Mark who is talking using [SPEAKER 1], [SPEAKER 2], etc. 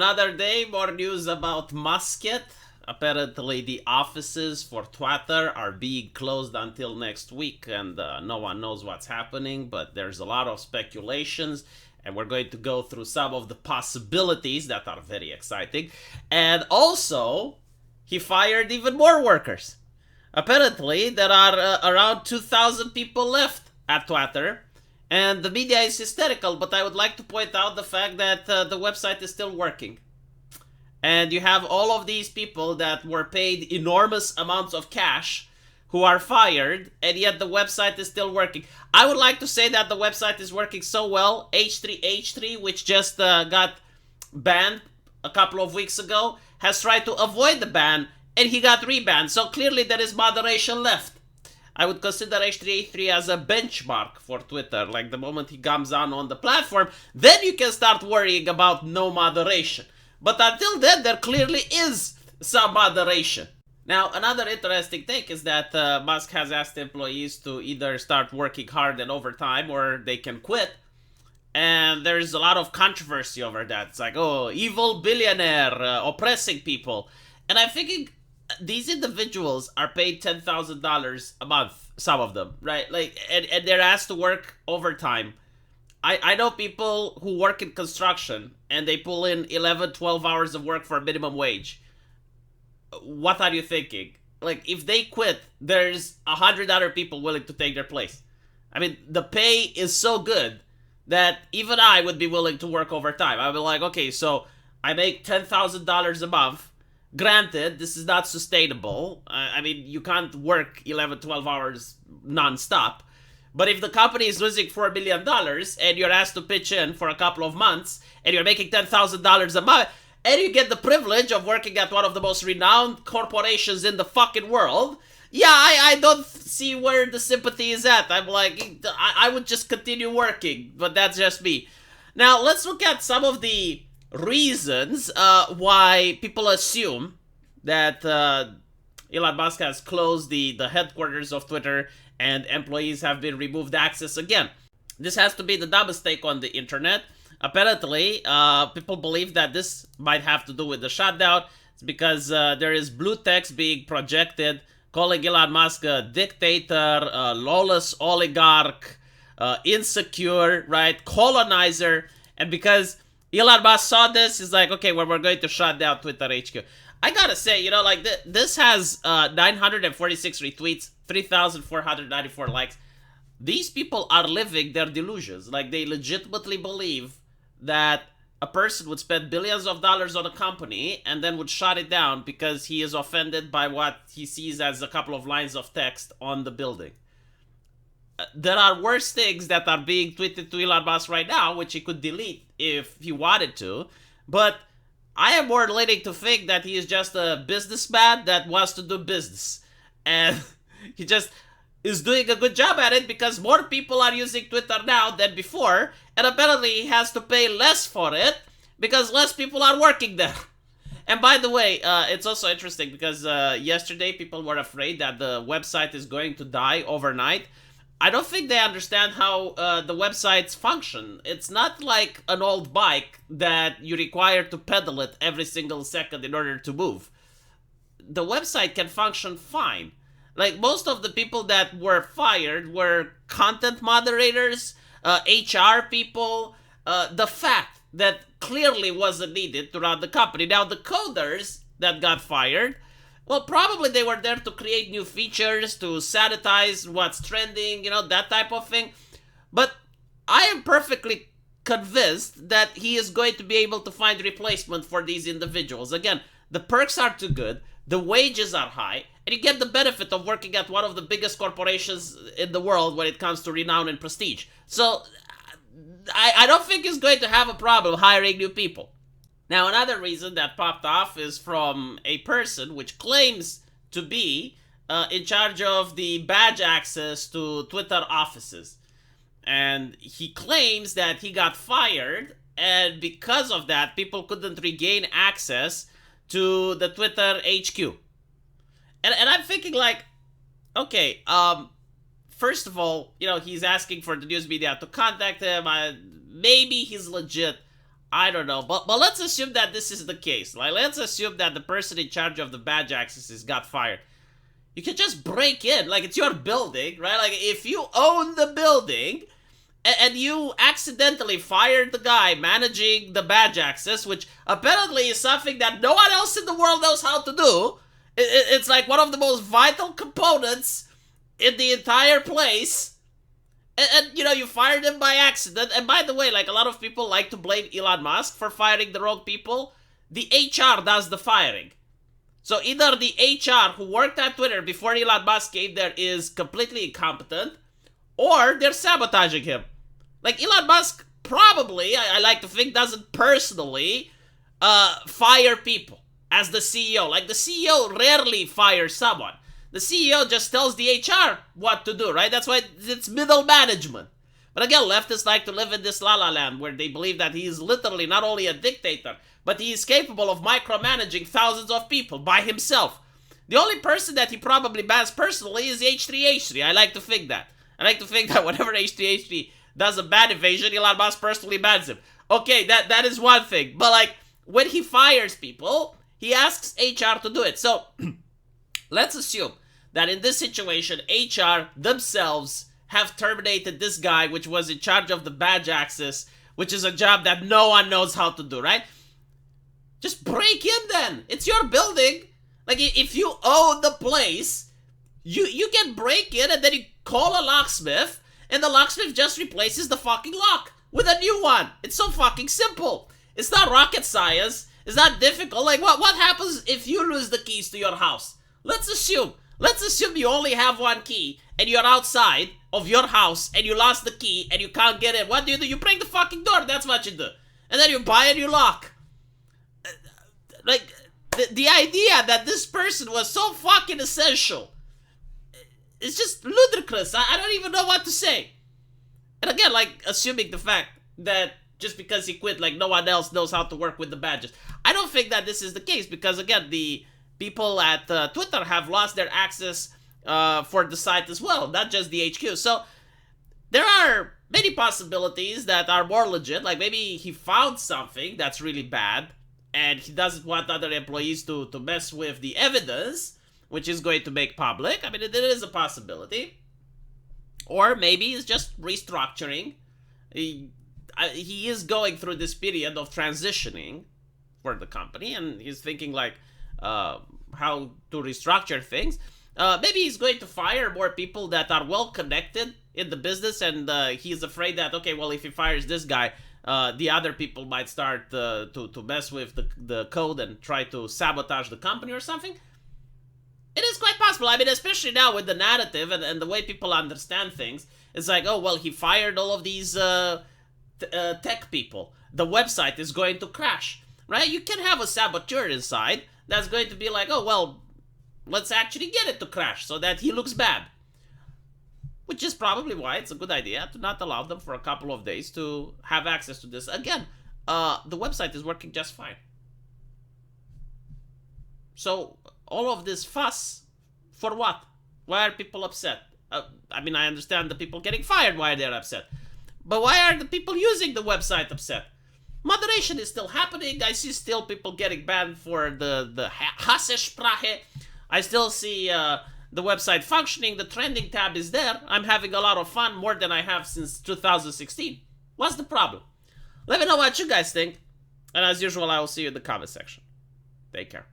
[SPEAKER 1] Another day, more news about Musk. Apparently, the offices for Twitter are being closed until next week, and no one knows what's happening, but there's a lot of speculations, and we're going to go through some of the possibilities that are very exciting. And also, he fired even more workers. Apparently, there are around 2,000 people left at Twitter, and the media is hysterical, but I would like to point out the fact that the website is still working. And you have all of these people that were paid enormous amounts of cash who are fired, and yet the website is still working. I would like to say that the website is working so well. H3H3, which just got banned a couple of weeks ago, has tried to avoid the ban, and he got rebanned. So clearly there is moderation left. I would consider H3H3 as a benchmark for Twitter. Like the moment he comes on the platform, then you can start worrying about no moderation. But until then, there clearly is some moderation. Now, another interesting thing is that Musk has asked employees to either start working hard and overtime or they can quit. And there's a lot of controversy over that. It's like, oh, evil billionaire oppressing people. And I'm thinking these individuals are paid $10,000 a month, some of them, right? Like, and they're asked to work overtime. I know people who work in construction and they pull in 11, 12 hours of work for minimum wage. What are you thinking? Like, if they quit, there's 100 other people willing to take their place. I mean, the pay is so good that even I would be willing to work overtime. I'd be like, okay, so I make $10,000 a month. Granted, this is not sustainable. I mean, you can't work 11, 12 hours non-stop. But if the company is losing $4 billion and you're asked to pitch in for a couple of months and you're making $10,000 a month and you get the privilege of working at one of the most renowned corporations in the fucking world, yeah, I don't see where the sympathy is at. I'm like, I would just continue working, but that's just me. Now, let's look at some of the reasons why people assume that Elon Musk has closed the headquarters of Twitter and employees have been removed access again. This has to be the dumbest take on the internet. Apparently, people believe that this might have to do with the shutdown. It's because there is blue text being projected calling Elon Musk a dictator, a lawless oligarch, insecure, right, colonizer. And because Elon Musk saw this, he's like, okay, well, we're going to shut down Twitter HQ. I gotta say, you know, like, this has 946 retweets, 3,494 likes. These people are living their delusions. Like, they legitimately believe that a person would spend billions of dollars on a company and then would shut it down because he is offended by what he sees as a couple of lines of text on the building. There are worse things that are being tweeted to Elon Musk right now, which he could delete if he wanted to. But I am more leaning to think that he is just a businessman that wants to do business. And he just is doing a good job at it because more people are using Twitter now than before. And apparently he has to pay less for it because less people are working there. And by the way, it's also interesting because yesterday people were afraid that the website is going to die overnight. I don't think they understand how the websites function. It's not like an old bike that you require to pedal it every single second in order to move. The website can function fine. Like, most of the people that were fired were content moderators, HR people, the fact that clearly wasn't needed to run the company. Now, the coders that got fired, well, probably they were there to create new features, to sanitize what's trending, you know, that type of thing. But I am perfectly convinced that he is going to be able to find replacement for these individuals. Again, the perks are too good, the wages are high, and you get the benefit of working at one of the biggest corporations in the world when it comes to renown and prestige. So I don't think he's going to have a problem hiring new people. Now, another reason that popped off is from a person which claims to be in charge of the badge access to Twitter offices. And he claims that he got fired, and because of that, people couldn't regain access to the Twitter HQ. And I'm thinking, like, okay, first of all, you know, he's asking for the news media to contact him. Maybe he's legit. I don't know, but let's assume that this is the case. Like, let's assume that the person in charge of the badge accesses got fired. You can just break in, like, it's your building, right? Like, if you own the building and you accidentally fired the guy managing the badge access, which apparently is something that no one else in the world knows how to do. It's like one of the most vital components in the entire place. And, you know, you fired him by accident. And by the way, like, a lot of people like to blame Elon Musk for firing the wrong people. The HR does the firing. So either the HR who worked at Twitter before Elon Musk came there is completely incompetent, or they're sabotaging him. Like, Elon Musk probably, I like to think, doesn't personally fire people as the CEO. Like, the CEO rarely fires someone. The CEO just tells the HR what to do, right? That's why it's middle management. But again, leftists like to live in this la-la land where they believe that he is literally not only a dictator, but he is capable of micromanaging thousands of people by himself. The only person that he probably bans personally is H3H3. I like to think that. I like to think that whenever H3H3 does a bad invasion, Elon Musk personally bans him. Okay, that is one thing. But, like, when he fires people, he asks HR to do it. So, let's assume that in this situation, HR themselves have terminated this guy, which was in charge of the badge access, which is a job that no one knows how to do, right? Just break in then. It's your building. Like, if you own the place, you can break in and then you call a locksmith, and the locksmith just replaces the fucking lock with a new one. It's so fucking simple. It's not rocket science. It's not difficult. Like, what happens if you lose the keys to your house? Let's assume you only have one key and you're outside of your house and you lost the key and you can't get in. What do? You break the fucking door. That's what you do. And then you buy a new lock. Like, the idea that this person was so fucking essential is just ludicrous. I don't even know what to say. And again, like, assuming the fact that just because he quit, like, no one else knows how to work with the badges. I don't think that this is the case because, again, the people at Twitter have lost their access for the site as well, not just the HQ. So there are many possibilities that are more legit. Like, maybe he found something that's really bad and he doesn't want other employees to mess with the evidence, which is going to make public. I mean, it is a possibility. Or maybe he's just restructuring. He is going through this period of transitioning for the company, and he's thinking, like, how to restructure things. Maybe he's going to fire more people that are well connected in the business, and he's afraid that, okay, well, if he fires this guy, the other people might start to mess with the code and try to sabotage the company or something. It is quite possible. I mean, especially now with the narrative and the way people understand things, it's like, oh, well, he fired all of these tech people. The website is going to crash, right? You can have a saboteur inside that's going to be like, oh, well, let's actually get it to crash so that he looks bad. Which is probably why it's a good idea to not allow them for a couple of days to have access to this. Again, the website is working just fine. So, all of this fuss, for what? Why are people upset? I mean, I understand the people getting fired why they're upset. But why are the people using the website upset? Moderation is still happening. I see still people getting banned for the Hassesprache. I still see the website functioning. The trending tab is there. I'm having a lot of fun, more than I have since 2016. What's the problem? Let me know what you guys think. And as usual, I will see you in the comment section. Take care.